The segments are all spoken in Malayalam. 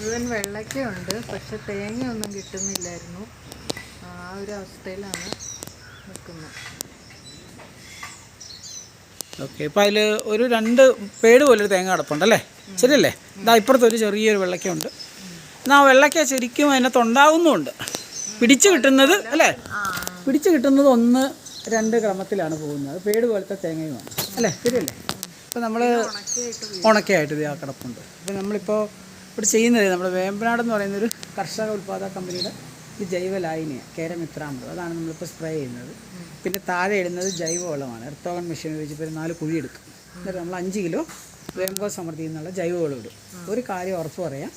മുഴുവൻ വെള്ളയ്ക്കുണ്ട്, പക്ഷെ തേങ്ങയൊന്നും കിട്ടുന്നില്ലായിരുന്നു. ആ ഒരു അവസ്ഥയിലാണ് നിൽക്കുന്നത്. ഓക്കെ, ഇപ്പം അതിൽ ഒരു 2 പേട് പോലൊരു തേങ്ങ കിടപ്പുണ്ടല്ലേ? ശരിയല്ലേ? ഇതാ ഇപ്പുറത്തൊരു ചെറിയൊരു വെള്ളയ്ക്കുണ്ട്. എന്നാൽ ആ വെള്ളയ്ക്ക ശരിക്കും അതിനകത്ത് ഉണ്ടാകുന്നുമുണ്ട്. പിടിച്ച് കിട്ടുന്നത് അല്ലേ? പിടിച്ച് കിട്ടുന്നത് 1-2 ക്രമത്തിലാണ് പോകുന്നത്. പേട് പോലത്തെ തേങ്ങയുമാണ് അല്ലേ? ശരിയല്ലേ? ഇപ്പോൾ നമ്മൾ ഉണക്കയായിട്ട് ഇത് ആ കിടപ്പുണ്ട്. അപ്പോൾ നമ്മളിപ്പോൾ ഇവിടെ ചെയ്യുന്നത് നമ്മുടെ വേമ്പനാടെന്ന് പറയുന്നൊരു കർഷക ഉൽപ്പാദക കമ്പനിയുടെ ഈ ജൈവ ലായനിയാണ്, കേരമിത്രാമൃതം. അതാണ് നമ്മളിപ്പോൾ സ്പ്രേ ചെയ്യുന്നത്. പിന്നെ താഴെ ഇടുന്നത് ജൈവവളമാണ്. എർത്തോഗൺ മെഷീൻ ഉപയോഗിച്ച് 4 കുഴി എടുക്കും. എന്നിട്ട് നമ്മൾ 5 കിലോ വേമ്പോ സമൃദ്ധി എന്നുള്ള ജൈവവളം ഇടും. ഒരു കാര്യം ഉറപ്പ് പറയാം,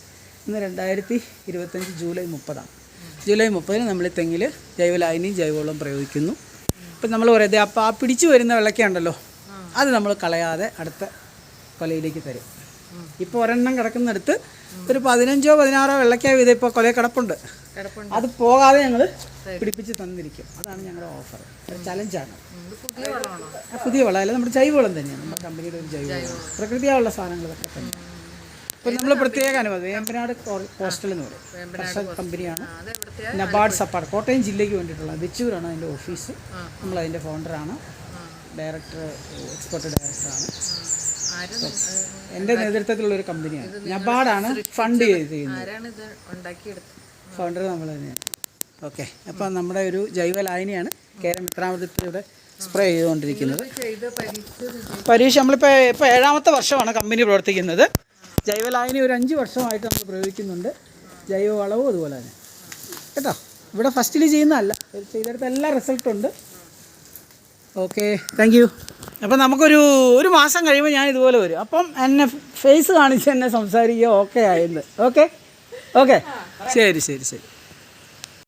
ഇന്ന് 2025 ജൂലൈ 30 ജൂലൈ 30 നമ്മൾ തെങ്ങിൽ ജൈവലായനിയും ജൈവവളം പ്രയോഗിക്കുന്നു. ഇപ്പം നമ്മൾ പറയുന്നത് അപ്പോൾ ആ പിടിച്ചു വരുന്ന വെള്ളയ്ക്കുണ്ടല്ലോ, അത് നമ്മൾ കളയാതെ അടുത്ത കൊലയിലേക്ക് തരും. ഇപ്പോൾ ഒരെണ്ണം കിടക്കുന്നിടത്ത് ഒരു 15-16 വെള്ളയ്ക്ക വീതം ഇപ്പോൾ കൊലയിൽ കിടപ്പുണ്ട്. അത് പോകാതെ ഞങ്ങൾ പിടിപ്പിച്ച് തന്നിരിക്കും. അതാണ് ഞങ്ങളുടെ ഓഫർ. ഒരു ചലഞ്ചാണ്. പുതിയ വളമല്ല, നമ്മുടെ ജൈവവളം തന്നെയാണ്. നമ്മുടെ കമ്പനിയുടെ ഒരു ജൈവവളം, പ്രകൃതിയായുള്ള സാധനങ്ങളൊക്കെ തന്നെ. ഇപ്പോൾ നമ്മൾ പ്രത്യേക അനുഭവം വേമ്പനാട് കോസ്റ്റൽ എന്ന് പറയും, കർഷക കമ്പനിയാണ്. നബാർഡ് സപ്പാർഡ് കോട്ടയം ജില്ലയ്ക്ക് വേണ്ടിയിട്ടുള്ള ബിച്ചൂരാണ് അതിൻ്റെ ഓഫീസ്. നമ്മളതിൻ്റെ ഫൗണ്ടറാണ്, ഡയറക്ടർ, എക്സ്പോർട്ട് ഡയറക്ടറാണ്. എൻ്റെ നേതൃത്വത്തിലുള്ളൊരു കമ്പനിയാണ്. നബാർഡാണ് ഫണ്ട് ചെയ്യുന്നത്. ഫൗണ്ടർ നമ്മൾ തന്നെയാണ്. ഓക്കെ, അപ്പം നമ്മുടെ ഒരു ജൈവ ലായനിയാണ് കേരമിത്രാമൃതത്തിലൂടെ സ്പ്രേ ചെയ്തുകൊണ്ടിരിക്കുന്നത്. പരീക്ഷ നമ്മളിപ്പോൾ 7ാമത്തെ വർഷമാണ് കമ്പനി പ്രവർത്തിക്കുന്നത്. ജൈവലായനി ഒരു 5 വർഷമായിട്ട് നമ്മൾ പ്രയോഗിക്കുന്നുണ്ട്. ജൈവ വളവും അതുപോലെ തന്നെ കേട്ടോ. ഇവിടെ ഫസ്റ്റിൽ ചെയ്യുന്നതല്ല, ചെയ്തെടുത്ത എല്ലാ റിസൾട്ടുണ്ട്. Okay, thank you. അപ്പം നമുക്കൊരു മാസം കഴിയുമ്പോൾ ഞാൻ ഇതുപോലെ വരും. അപ്പം എന്നെ ഫേസ് കാണിച്ച് എന്നെ സംസാരിക്കുക. ഓക്കെ ആയിരുന്നു. ഓക്കെ ഓക്കെ, ശരി ശരി ശരി.